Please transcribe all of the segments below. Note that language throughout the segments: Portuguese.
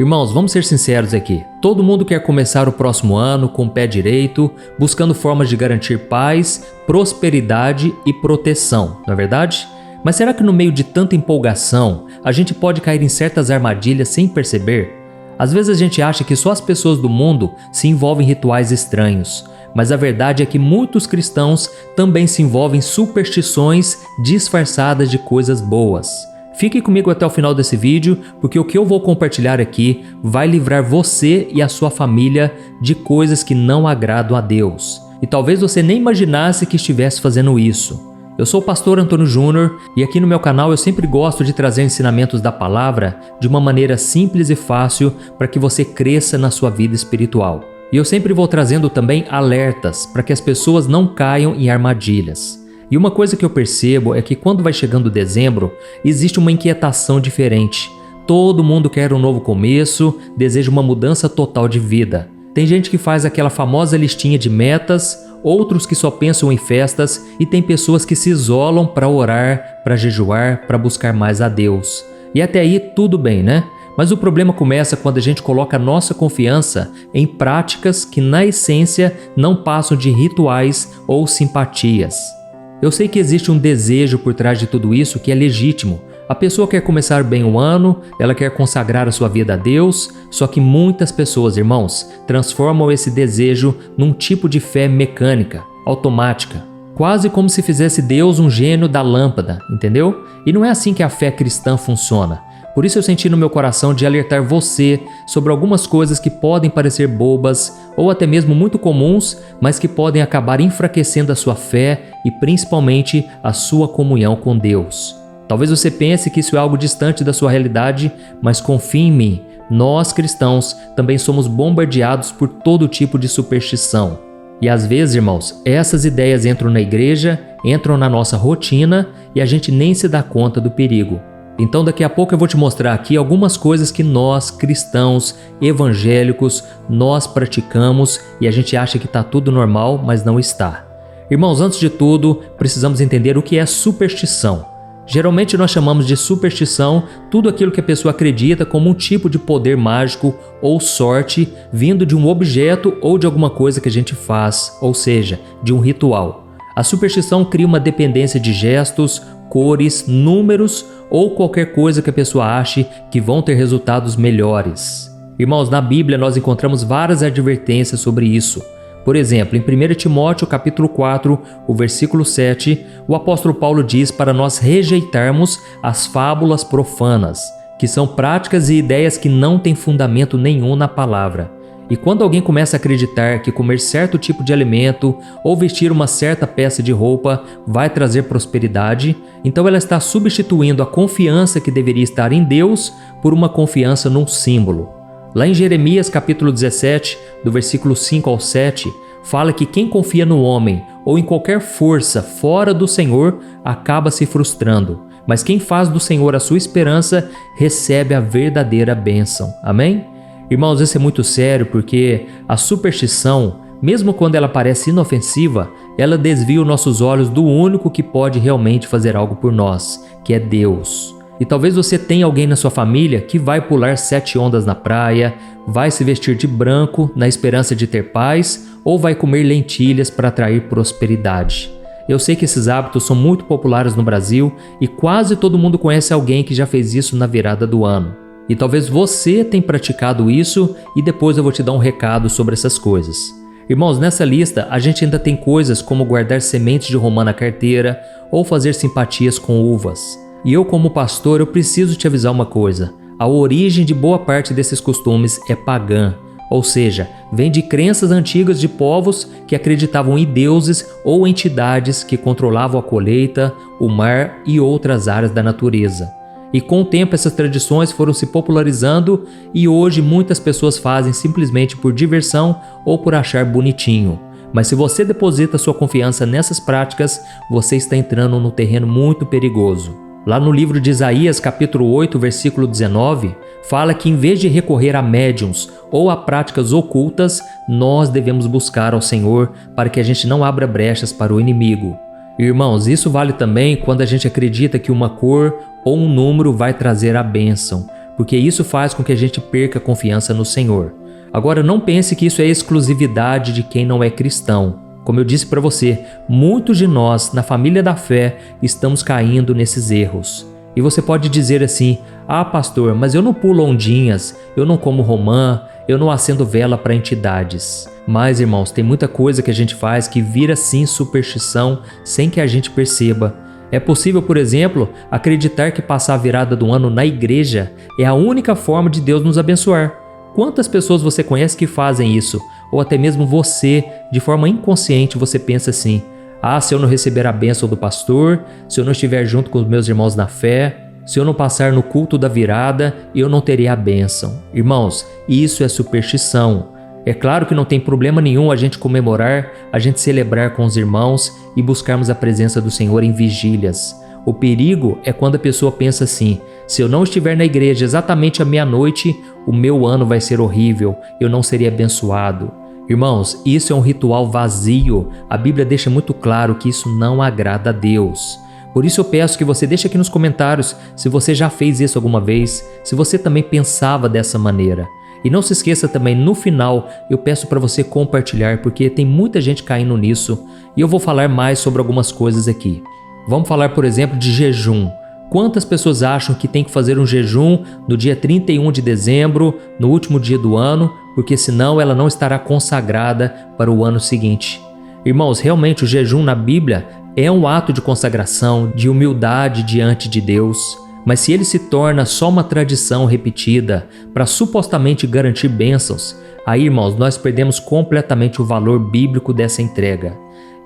Irmãos, vamos ser sinceros aqui. Todo mundo quer começar o próximo ano com o pé direito, buscando formas de garantir paz, prosperidade e proteção, não é verdade? Mas será que no meio de tanta empolgação, a gente pode cair em certas armadilhas sem perceber? Às vezes a gente acha que só as pessoas do mundo se envolvem em rituais estranhos, mas a verdade é que muitos cristãos também se envolvem em superstições disfarçadas de coisas boas. Fique comigo até o final desse vídeo, porque o que eu vou compartilhar aqui vai livrar você e a sua família de coisas que não agradam a Deus. E talvez você nem imaginasse que estivesse fazendo isso. Eu sou o pastor Antônio Júnior e aqui no meu canal eu sempre gosto de trazer ensinamentos da palavra de uma maneira simples e fácil para que você cresça na sua vida espiritual. E eu sempre vou trazendo também alertas para que as pessoas não caiam em armadilhas. E uma coisa que eu percebo é que quando vai chegando dezembro, existe uma inquietação diferente. Todo mundo quer um novo começo, deseja uma mudança total de vida. Tem gente que faz aquela famosa listinha de metas, outros que só pensam em festas e tem pessoas que se isolam para orar, para jejuar, para buscar mais a Deus. E até aí tudo bem, né? Mas o problema começa quando a gente coloca a nossa confiança em práticas que na essência não passam de rituais ou simpatias. Eu sei que existe um desejo por trás de tudo isso que é legítimo. A pessoa quer começar bem o ano, ela quer consagrar a sua vida a Deus, só que muitas pessoas, irmãos, transformam esse desejo num tipo de fé mecânica, automática. Quase como se fizesse Deus um gênio da lâmpada, entendeu? E não é assim que a fé cristã funciona. Por isso eu senti no meu coração de alertar você sobre algumas coisas que podem parecer bobas ou até mesmo muito comuns, mas que podem acabar enfraquecendo a sua fé e principalmente a sua comunhão com Deus. Talvez você pense que isso é algo distante da sua realidade, mas confie em mim, nós cristãos também somos bombardeados por todo tipo de superstição. E às vezes, irmãos, essas ideias entram na igreja, entram na nossa rotina e a gente nem se dá conta do perigo. Então daqui a pouco eu vou te mostrar aqui algumas coisas que nós, cristãos, evangélicos, nós praticamos e a gente acha que está tudo normal, mas não está. Irmãos, antes de tudo, precisamos entender o que é superstição. Geralmente nós chamamos de superstição tudo aquilo que a pessoa acredita como um tipo de poder mágico ou sorte vindo de um objeto ou de alguma coisa que a gente faz, ou seja, de um ritual. A superstição cria uma dependência de gestos, cores, números ou qualquer coisa que a pessoa ache que vão ter resultados melhores. Irmãos, na Bíblia nós encontramos várias advertências sobre isso. Por exemplo, em 1 Timóteo capítulo 4, o versículo 7, o apóstolo Paulo diz para nós rejeitarmos as fábulas profanas, que são práticas e ideias que não têm fundamento nenhum na palavra. E quando alguém começa a acreditar que comer certo tipo de alimento ou vestir uma certa peça de roupa vai trazer prosperidade, então ela está substituindo a confiança que deveria estar em Deus por uma confiança num símbolo. Lá em Jeremias capítulo 17, do versículo 5 ao 7, fala que quem confia no homem ou em qualquer força fora do Senhor acaba se frustrando, mas quem faz do Senhor a sua esperança recebe a verdadeira bênção. Amém? Irmãos, isso é muito sério porque a superstição, mesmo quando ela parece inofensiva, ela desvia os nossos olhos do único que pode realmente fazer algo por nós, que é Deus. E talvez você tenha alguém na sua família que vai pular 7 ondas na praia, vai se vestir de branco na esperança de ter paz ou vai comer lentilhas para atrair prosperidade. Eu sei que esses hábitos são muito populares no Brasil e quase todo mundo conhece alguém que já fez isso na virada do ano. E talvez você tenha praticado isso e depois eu vou te dar um recado sobre essas coisas. Irmãos, nessa lista a gente ainda tem coisas como guardar sementes de romã na carteira ou fazer simpatias com uvas. E eu como pastor eu preciso te avisar uma coisa. A origem de boa parte desses costumes é pagã, ou seja, vem de crenças antigas de povos que acreditavam em deuses ou entidades que controlavam a colheita, o mar e outras áreas da natureza. E com o tempo essas tradições foram se popularizando e hoje muitas pessoas fazem simplesmente por diversão ou por achar bonitinho. Mas se você deposita sua confiança nessas práticas, você está entrando num terreno muito perigoso. Lá no livro de Isaías, capítulo 8, versículo 19, fala que em vez de recorrer a médiuns ou a práticas ocultas, nós devemos buscar ao Senhor para que a gente não abra brechas para o inimigo. Irmãos, isso vale também quando a gente acredita que uma cor ou um número vai trazer a bênção, porque isso faz com que a gente perca a confiança no Senhor. Agora, não pense que isso é exclusividade de quem não é cristão. Como eu disse para você, muitos de nós, na família da fé, estamos caindo nesses erros. E você pode dizer assim: ah, pastor, mas eu não pulo ondinhas, eu não como romã, eu não acendo vela para entidades. Mas, irmãos, tem muita coisa que a gente faz que vira sim superstição sem que a gente perceba. É possível, por exemplo, acreditar que passar a virada do ano na igreja é a única forma de Deus nos abençoar. Quantas pessoas você conhece que fazem isso? Ou até mesmo você, de forma inconsciente, você pensa assim: ah, se eu não receber a bênção do pastor, se eu não estiver junto com os meus irmãos na fé, se eu não passar no culto da virada, eu não terei a bênção. Irmãos, isso é superstição. É claro que não tem problema nenhum a gente comemorar, a gente celebrar com os irmãos e buscarmos a presença do Senhor em vigílias. O perigo é quando a pessoa pensa assim: se eu não estiver na igreja exatamente à meia-noite, o meu ano vai ser horrível, eu não serei abençoado. Irmãos, isso é um ritual vazio. A Bíblia deixa muito claro que isso não agrada a Deus. Por isso eu peço que você deixe aqui nos comentários se você já fez isso alguma vez, se você também pensava dessa maneira. E não se esqueça também, no final, eu peço para você compartilhar, porque tem muita gente caindo nisso e eu vou falar mais sobre algumas coisas aqui. Vamos falar, por exemplo, de jejum. Quantas pessoas acham que tem que fazer um jejum no dia 31 de dezembro, no último dia do ano, porque senão ela não estará consagrada para o ano seguinte? Irmãos, realmente o jejum na Bíblia é um ato de consagração, de humildade diante de Deus. Mas se ele se torna só uma tradição repetida para supostamente garantir bênçãos, aí, irmãos, nós perdemos completamente o valor bíblico dessa entrega.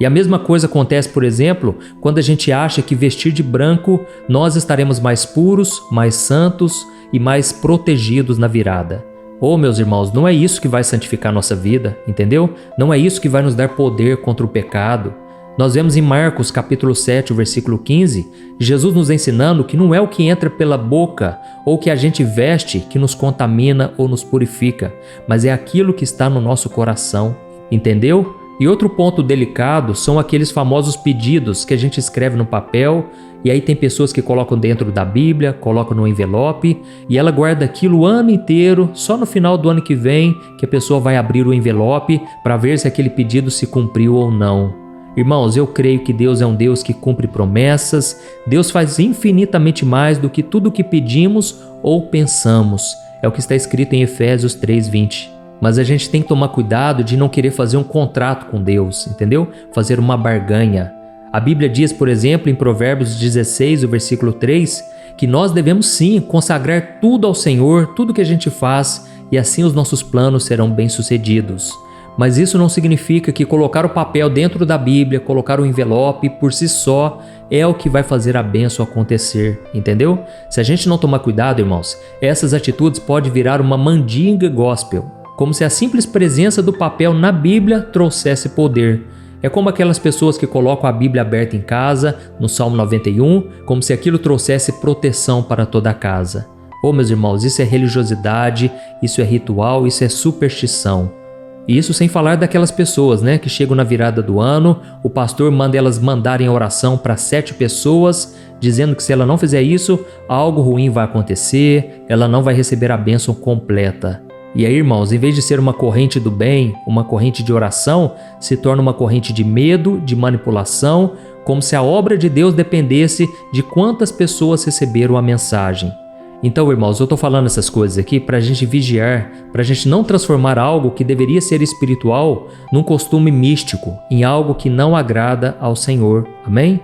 E a mesma coisa acontece, por exemplo, quando a gente acha que vestir de branco nós estaremos mais puros, mais santos e mais protegidos na virada. Oh, meus irmãos, não é isso que vai santificar nossa vida, entendeu? Não é isso que vai nos dar poder contra o pecado. Nós vemos em Marcos capítulo 7, o versículo 15, Jesus nos ensinando que não é o que entra pela boca ou que a gente veste que nos contamina ou nos purifica, mas é aquilo que está no nosso coração, entendeu? E outro ponto delicado são aqueles famosos pedidos que a gente escreve no papel e aí tem pessoas que colocam dentro da Bíblia, colocam no envelope e ela guarda aquilo o ano inteiro, só no final do ano que vem que a pessoa vai abrir o envelope para ver se aquele pedido se cumpriu ou não. Irmãos, eu creio que Deus é um Deus que cumpre promessas, Deus faz infinitamente mais do que tudo o que pedimos ou pensamos. É o que está escrito em Efésios 3:20. Mas a gente tem que tomar cuidado de não querer fazer um contrato com Deus, entendeu? Fazer uma barganha. A Bíblia diz, por exemplo, em Provérbios 16, o versículo 3, que nós devemos sim consagrar tudo ao Senhor, tudo que a gente faz, e assim os nossos planos serão bem-sucedidos. Mas isso não significa que colocar o papel dentro da Bíblia, colocar o envelope por si só é o que vai fazer a bênção acontecer, entendeu? Se a gente não tomar cuidado, irmãos, essas atitudes podem virar uma mandinga gospel, como se a simples presença do papel na Bíblia trouxesse poder. É como aquelas pessoas que colocam a Bíblia aberta em casa, no Salmo 91, como se aquilo trouxesse proteção para toda a casa. Oh, meus irmãos, isso é religiosidade, isso é ritual, isso é superstição. E isso sem falar daquelas pessoas, que chegam na virada do ano, o pastor manda elas mandarem oração para 7 pessoas, dizendo que se ela não fizer isso, algo ruim vai acontecer, ela não vai receber a bênção completa. E aí, irmãos, em vez de ser uma corrente do bem, uma corrente de oração, se torna uma corrente de medo, de manipulação, como se a obra de Deus dependesse de quantas pessoas receberam a mensagem. Então, irmãos, eu estou falando essas coisas aqui para a gente vigiar, para a gente não transformar algo que deveria ser espiritual num costume místico, em algo que não agrada ao Senhor. Amém?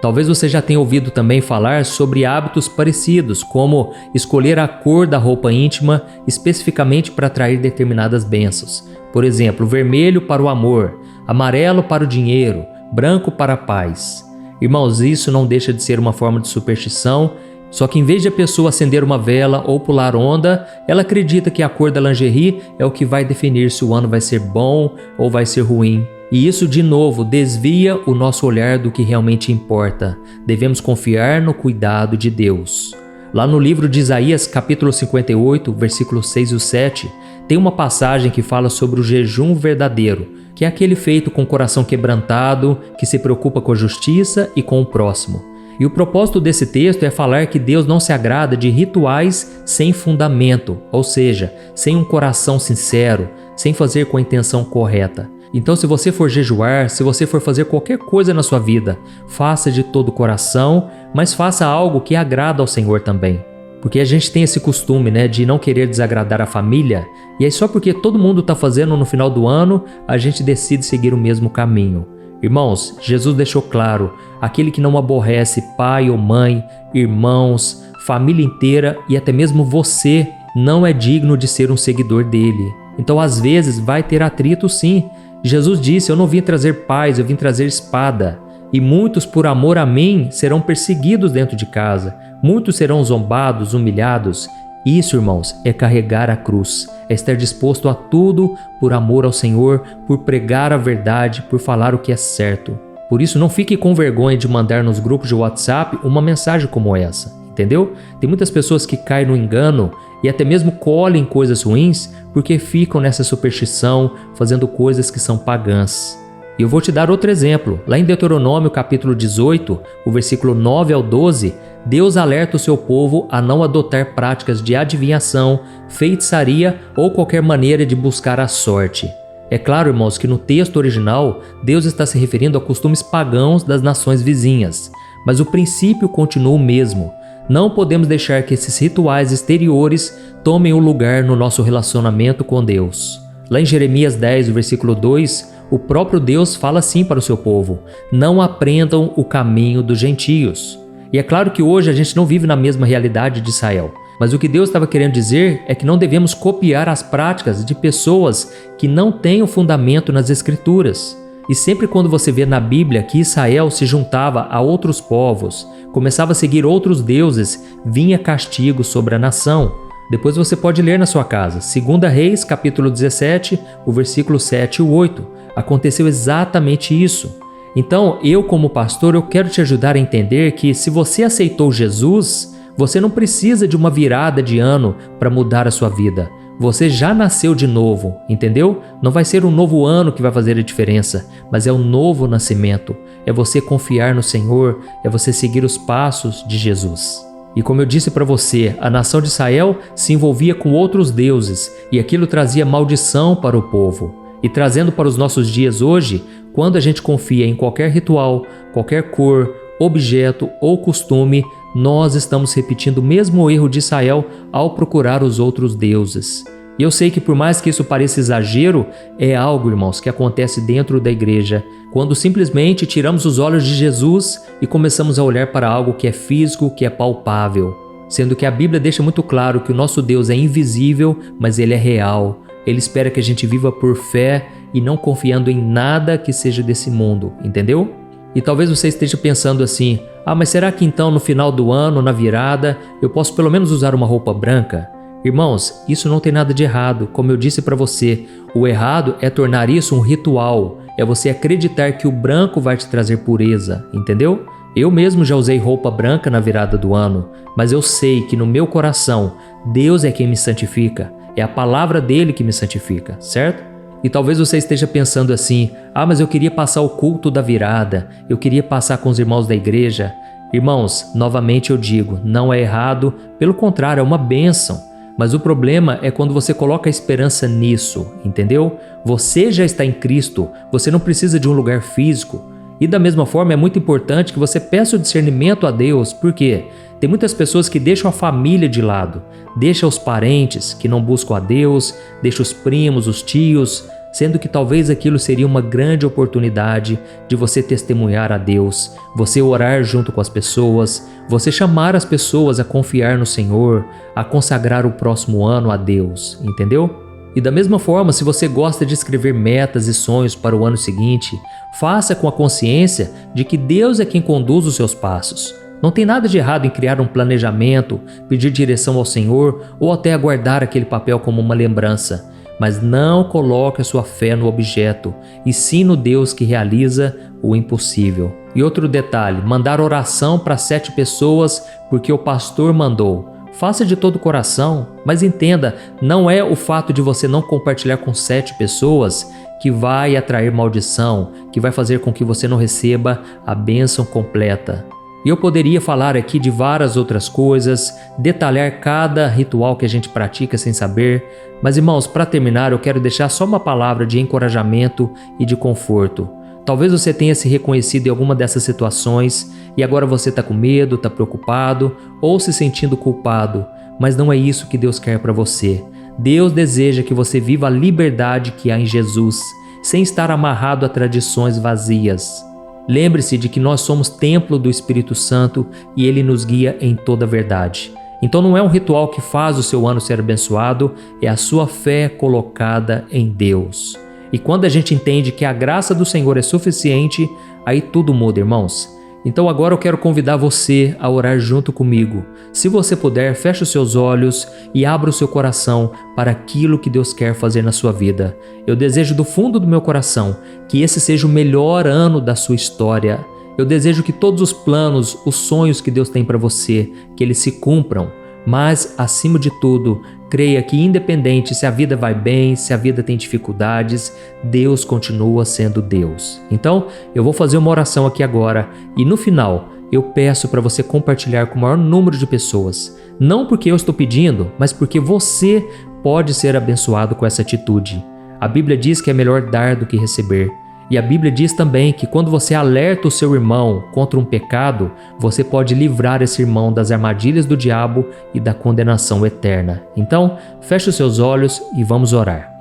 Talvez você já tenha ouvido também falar sobre hábitos parecidos, como escolher a cor da roupa íntima especificamente para atrair determinadas bênçãos. Por exemplo, vermelho para o amor, amarelo para o dinheiro, branco para a paz. Irmãos, isso não deixa de ser uma forma de superstição. Só que em vez de a pessoa acender uma vela ou pular onda, ela acredita que a cor da lingerie é o que vai definir se o ano vai ser bom ou vai ser ruim. E isso, de novo, desvia o nosso olhar do que realmente importa. Devemos confiar no cuidado de Deus. Lá no livro de Isaías, capítulo 58, versículos 6 e 7, tem uma passagem que fala sobre o jejum verdadeiro, que é aquele feito com o coração quebrantado, que se preocupa com a justiça e com o próximo. E o propósito desse texto é falar que Deus não se agrada de rituais sem fundamento, ou seja, sem um coração sincero, sem fazer com a intenção correta. Então, se você for jejuar, se você for fazer qualquer coisa na sua vida, faça de todo o coração, mas faça algo que agrada ao Senhor também. Porque a gente tem esse costume, de não querer desagradar a família, e aí só porque todo mundo está fazendo no final do ano, a gente decide seguir o mesmo caminho. Irmãos, Jesus deixou claro, aquele que não aborrece pai ou mãe, irmãos, família inteira e até mesmo você, não é digno de ser um seguidor dele. Então, às vezes, vai ter atrito sim. Jesus disse, eu não vim trazer paz, eu vim trazer espada. E muitos, por amor a mim, serão perseguidos dentro de casa. Muitos serão zombados, humilhados. Isso, irmãos, é carregar a cruz. É estar disposto a tudo por amor ao Senhor, por pregar a verdade, por falar o que é certo. Por isso, não fique com vergonha de mandar nos grupos de WhatsApp uma mensagem como essa. Entendeu? Tem muitas pessoas que caem no engano e até mesmo colhem coisas ruins porque ficam nessa superstição, fazendo coisas que são pagãs. E eu vou te dar outro exemplo. Lá em Deuteronômio capítulo 18, o versículo 9 ao 12, Deus alerta o seu povo a não adotar práticas de adivinhação, feitiçaria ou qualquer maneira de buscar a sorte. É claro, irmãos, que no texto original, Deus está se referindo a costumes pagãos das nações vizinhas, mas o princípio continua o mesmo. Não podemos deixar que esses rituais exteriores tomem o lugar no nosso relacionamento com Deus. Lá em Jeremias 10, o versículo 2, o próprio Deus fala assim para o seu povo: não aprendam o caminho dos gentios. E é claro que hoje a gente não vive na mesma realidade de Israel, mas o que Deus estava querendo dizer é que não devemos copiar as práticas de pessoas que não têm o fundamento nas Escrituras. E sempre quando você vê na Bíblia que Israel se juntava a outros povos, começava a seguir outros deuses, vinha castigo sobre a nação. Depois você pode ler na sua casa, 2 Reis, capítulo 17, o versículo 7 e o 8. Aconteceu exatamente isso. Então, eu como pastor, eu quero te ajudar a entender que se você aceitou Jesus, você não precisa de uma virada de ano para mudar a sua vida. Você já nasceu de novo, entendeu? Não vai ser um novo ano que vai fazer a diferença, mas é um novo nascimento. É você confiar no Senhor, é você seguir os passos de Jesus. E como eu disse para você, a nação de Israel se envolvia com outros deuses e aquilo trazia maldição para o povo. E trazendo para os nossos dias hoje, quando a gente confia em qualquer ritual, qualquer cor, objeto ou costume, nós estamos repetindo o mesmo erro de Israel ao procurar os outros deuses. E eu sei que por mais que isso pareça exagero, é algo, irmãos, que acontece dentro da igreja, quando simplesmente tiramos os olhos de Jesus e começamos a olhar para algo que é físico, que é palpável. Sendo que a Bíblia deixa muito claro que o nosso Deus é invisível, mas Ele é real. Ele espera que a gente viva por fé e não confiando em nada que seja desse mundo, entendeu? E talvez você esteja pensando assim, mas será que então no final do ano, na virada, eu posso pelo menos usar uma roupa branca? Irmãos, isso não tem nada de errado, como eu disse para você, o errado é tornar isso um ritual, é você acreditar que o branco vai te trazer pureza, entendeu? Eu mesmo já usei roupa branca na virada do ano, mas eu sei que no meu coração, Deus é quem me santifica, é a palavra dele que me santifica, certo? E talvez você esteja pensando assim, mas eu queria passar o culto da virada, eu queria passar com os irmãos da igreja. Irmãos, novamente eu digo, não é errado, pelo contrário, é uma bênção. Mas o problema é quando você coloca a esperança nisso, entendeu? Você já está em Cristo, você não precisa de um lugar físico. E da mesma forma é muito importante que você peça o discernimento a Deus, porque tem muitas pessoas que deixam a família de lado, deixam os parentes que não buscam a Deus, deixam os primos, os tios, sendo que talvez aquilo seria uma grande oportunidade de você testemunhar a Deus, você orar junto com as pessoas, você chamar as pessoas a confiar no Senhor, a consagrar o próximo ano a Deus, entendeu? E da mesma forma, se você gosta de escrever metas e sonhos para o ano seguinte, faça com a consciência de que Deus é quem conduz os seus passos. Não tem nada de errado em criar um planejamento, pedir direção ao Senhor ou até aguardar aquele papel como uma lembrança. Mas não coloque a sua fé no objeto, e sim no Deus que realiza o impossível. E outro detalhe, mandar oração para 7 pessoas porque o pastor mandou. Faça de todo o coração, mas entenda, não é o fato de você não compartilhar com 7 pessoas que vai atrair maldição, que vai fazer com que você não receba a bênção completa. E eu poderia falar aqui de várias outras coisas, detalhar cada ritual que a gente pratica sem saber, mas irmãos, para terminar eu quero deixar só uma palavra de encorajamento e de conforto. Talvez você tenha se reconhecido em alguma dessas situações e agora você está com medo, está preocupado ou se sentindo culpado, mas não é isso que Deus quer para você. Deus deseja que você viva a liberdade que há em Jesus, sem estar amarrado a tradições vazias. Lembre-se de que nós somos templo do Espírito Santo e Ele nos guia em toda a verdade. Então não é um ritual que faz o seu ano ser abençoado, é a sua fé colocada em Deus. E quando a gente entende que a graça do Senhor é suficiente, aí tudo muda, irmãos. Então agora eu quero convidar você a orar junto comigo. Se você puder, feche os seus olhos e abra o seu coração para aquilo que Deus quer fazer na sua vida. Eu desejo do fundo do meu coração que esse seja o melhor ano da sua história. Eu desejo que todos os planos, os sonhos que Deus tem para você, que eles se cumpram. Mas, acima de tudo, creia que independente se a vida vai bem, se a vida tem dificuldades, Deus continua sendo Deus. Então, eu vou fazer uma oração aqui agora e no final eu peço para você compartilhar com o maior número de pessoas. Não porque eu estou pedindo, mas porque você pode ser abençoado com essa atitude. A Bíblia diz que é melhor dar do que receber. E a Bíblia diz também que quando você alerta o seu irmão contra um pecado, você pode livrar esse irmão das armadilhas do diabo e da condenação eterna. Então, feche os seus olhos e vamos orar.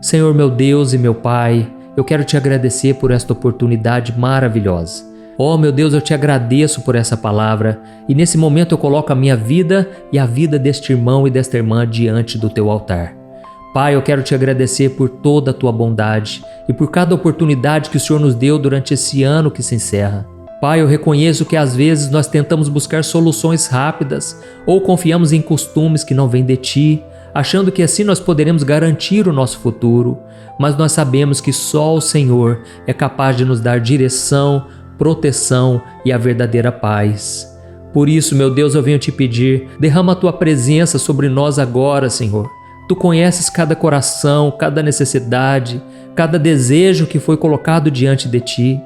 Senhor meu Deus e meu Pai, eu quero te agradecer por esta oportunidade maravilhosa. Oh meu Deus, eu te agradeço por essa palavra e nesse momento eu coloco a minha vida e a vida deste irmão e desta irmã diante do teu altar. Pai, eu quero te agradecer por toda a tua bondade e por cada oportunidade que o Senhor nos deu durante esse ano que se encerra. Pai, eu reconheço que às vezes nós tentamos buscar soluções rápidas ou confiamos em costumes que não vêm de ti, achando que assim nós poderemos garantir o nosso futuro, mas nós sabemos que só o Senhor é capaz de nos dar direção, proteção e a verdadeira paz. Por isso, meu Deus, eu venho te pedir, derrama a tua presença sobre nós agora, Senhor. Tu conheces cada coração, cada necessidade, cada desejo que foi colocado diante de ti.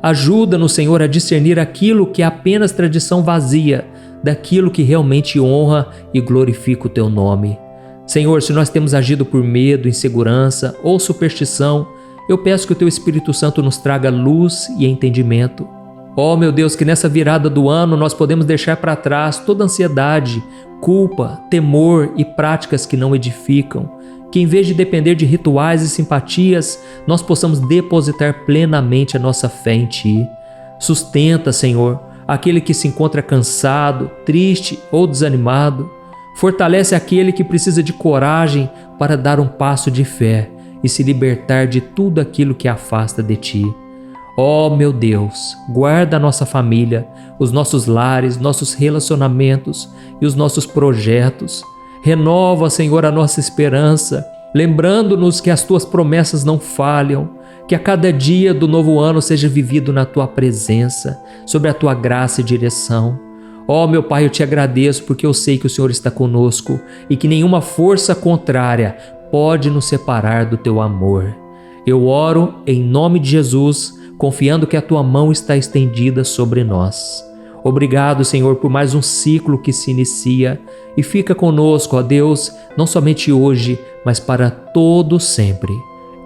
Ajuda-nos, Senhor, a discernir aquilo que é apenas tradição vazia, daquilo que realmente honra e glorifica o teu nome. Senhor, se nós temos agido por medo, insegurança ou superstição, eu peço que o teu Espírito Santo nos traga luz e entendimento. Oh, meu Deus, que nessa virada do ano nós podemos deixar para trás toda ansiedade, culpa, temor e práticas que não edificam. Que em vez de depender de rituais e simpatias, nós possamos depositar plenamente a nossa fé em Ti. Sustenta, Senhor, aquele que se encontra cansado, triste ou desanimado. Fortalece aquele que precisa de coragem para dar um passo de fé e se libertar de tudo aquilo que afasta de Ti. Oh, meu Deus, guarda a nossa família, os nossos lares, nossos relacionamentos e os nossos projetos. Renova, Senhor, a nossa esperança, lembrando-nos que as Tuas promessas não falham, que a cada dia do novo ano seja vivido na Tua presença, sob a Tua graça e direção. Oh, meu Pai, eu te agradeço porque eu sei que o Senhor está conosco e que nenhuma força contrária pode nos separar do Teu amor. Eu oro em nome de Jesus, confiando que a Tua mão está estendida sobre nós. Obrigado, Senhor, por mais um ciclo que se inicia e fica conosco, ó Deus, não somente hoje, mas para todo sempre.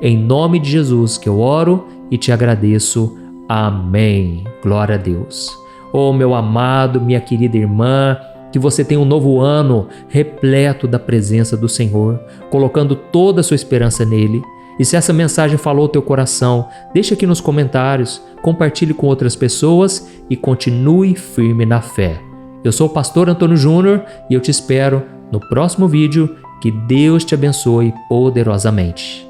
Em nome de Jesus que eu oro e te agradeço. Amém. Glória a Deus. Oh, meu amado, minha querida irmã, que você tenha um novo ano repleto da presença do Senhor, colocando toda a sua esperança nele. E se essa mensagem falou ao teu coração, deixa aqui nos comentários, compartilhe com outras pessoas e continue firme na fé. Eu sou o pastor Antônio Júnior e eu te espero no próximo vídeo. Que Deus te abençoe poderosamente.